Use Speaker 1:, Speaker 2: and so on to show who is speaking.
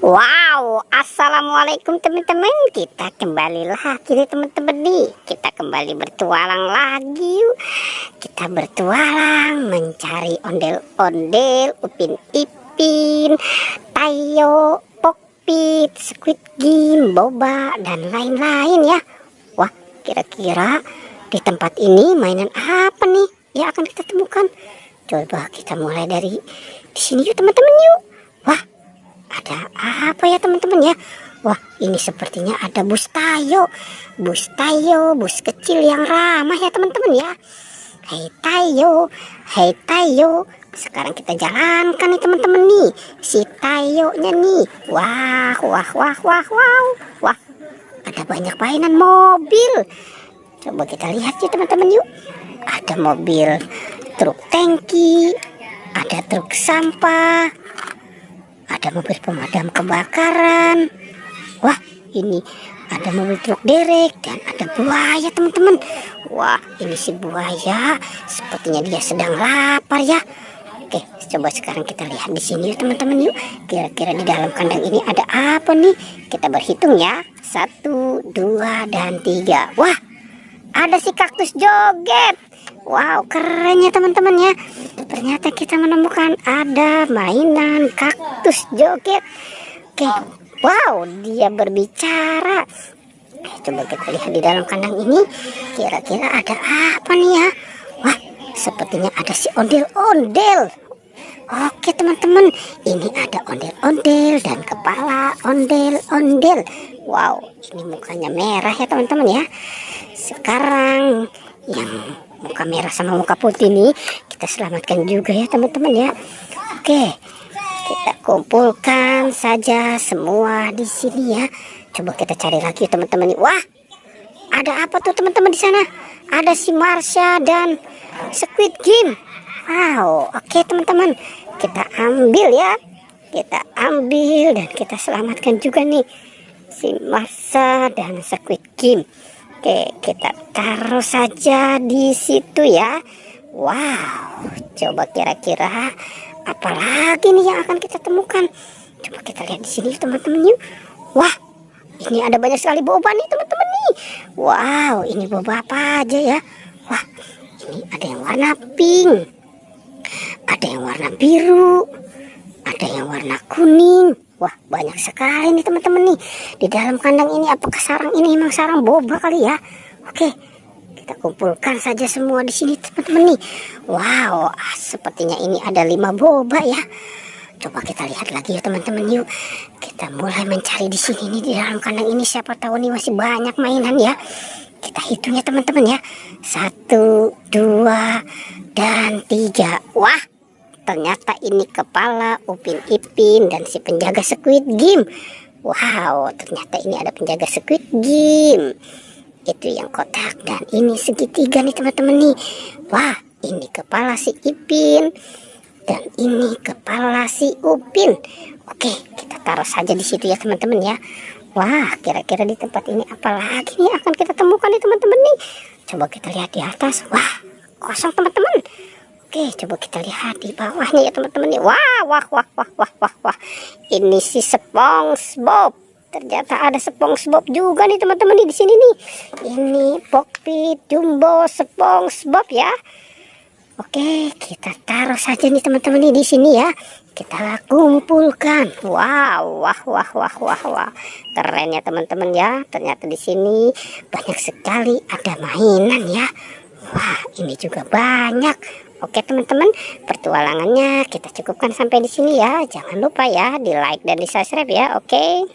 Speaker 1: Wow, assalamualaikum teman-teman. Kita kembali lagi nih teman-teman nih. Kita kembali bertualang lagi yuk. Kita bertualang mencari ondel-ondel, Upin Ipin, Tayo, Pokpit, Squid Game, Boba, dan lain-lain ya. Wah, kira-kira di tempat ini mainan apa nih yang akan kita temukan? Coba kita mulai dari di sini yuk teman-teman yuk. Wah, ada apa ya teman-teman ya? Wah, ini sepertinya ada bus Tayo. Bus Tayo, bus kecil yang ramah ya teman-teman ya. Hei Tayo, hei Tayo. Sekarang kita jalankan nih teman-teman nih. Si Tayo-nya nih. Wah, wah, wah, wah, wow. Wah, ada banyak mainan mobil. Coba kita lihat ya teman-teman yuk. Ada mobil truk tangki, ada truk sampah, ada mobil pemadam kebakaran. Wah, ini ada mobil truk derek dan ada buaya teman-teman. Wah, ini si buaya sepertinya dia sedang lapar ya. Oke, coba sekarang kita lihat di sini ya teman-teman yuk. Kira-kira di dalam kandang ini ada apa nih? Kita berhitung ya. 1, 2, dan 3. Wah, ada si kaktus joget. Wow, keren ya teman-teman ya. Ternyata kita menemukan ada mainan kaktus joget. Oke, wow, dia berbicara. Coba kita lihat di dalam kandang ini. Kira-kira ada apa nih ya? Wah, sepertinya ada si ondel-ondel. Oke teman-teman, ini ada ondel-ondel dan kepala ondel-ondel. Wow, ini mukanya merah ya teman-teman ya. Sekarang yang muka merah sama muka putih nih kita selamatkan juga ya teman-teman ya. Oke, kita kumpulkan saja semua di sini ya. Coba kita cari lagi teman-teman nih. Wah, ada apa tuh teman-teman di sana? Ada si Marsha dan Squid Game. Wow, oke teman-teman, kita ambil ya. Kita ambil dan kita selamatkan juga nih si Marsha dan Squid Game. Oke, kita taruh saja di situ ya. Wow, coba kira-kira apa lagi nih yang akan kita temukan? Coba kita lihat di sini teman-teman yuk. Wah, ini ada banyak sekali boba nih teman-teman nih. Wow, ini boba apa aja ya? Wah, ini ada yang warna pink, ada yang warna biru, ada yang warna kuning. Wah, banyak sekali nih teman-teman nih di dalam kandang ini. Apakah sarang ini memang sarang boba kali ya? Oke, kita kumpulkan saja semua di sini teman-teman nih. Wow, sepertinya ini ada 5 boba ya. Coba kita lihat lagi ya teman-teman yuk. Kita mulai mencari di sini nih di dalam kandang ini. Siapa tahu nih masih banyak mainan ya. Kita hitung ya teman-teman ya. 1, 2, dan 3. Wah, ternyata ini kepala Upin Ipin dan si penjaga Squid Game. Wow, ternyata ini ada penjaga Squid Game. Itu yang kotak dan ini segitiga nih teman-teman nih. Wah, ini kepala si Ipin dan ini kepala si Upin. Oke, kita taruh saja di situ ya teman-teman ya. Wah, kira-kira di tempat ini apa lagi nih akan kita temukan nih teman-teman nih. Coba kita lihat di atas. Wah, kosong teman-teman. Oke, coba kita lihat di bawahnya ya teman-teman nih. Wah, wah, wah, wah, wah, wah, wah. Ini si SpongeBob. Ternyata ada SpongeBob juga nih teman-teman nih di sini nih. Ini Pokpit, Jumbo, SpongeBob ya. Oke, kita taruh saja nih teman-teman nih di sini ya. Kita kumpulkan. Wow, wah, wah, wah, wah, wah. Keren ya teman-teman ya. Ternyata di sini banyak sekali ada mainan ya. Wah, ini juga banyak. Oke teman-teman, pertualangannya kita cukupkan sampai di sini ya. Jangan lupa ya di like dan di subscribe ya. Oke.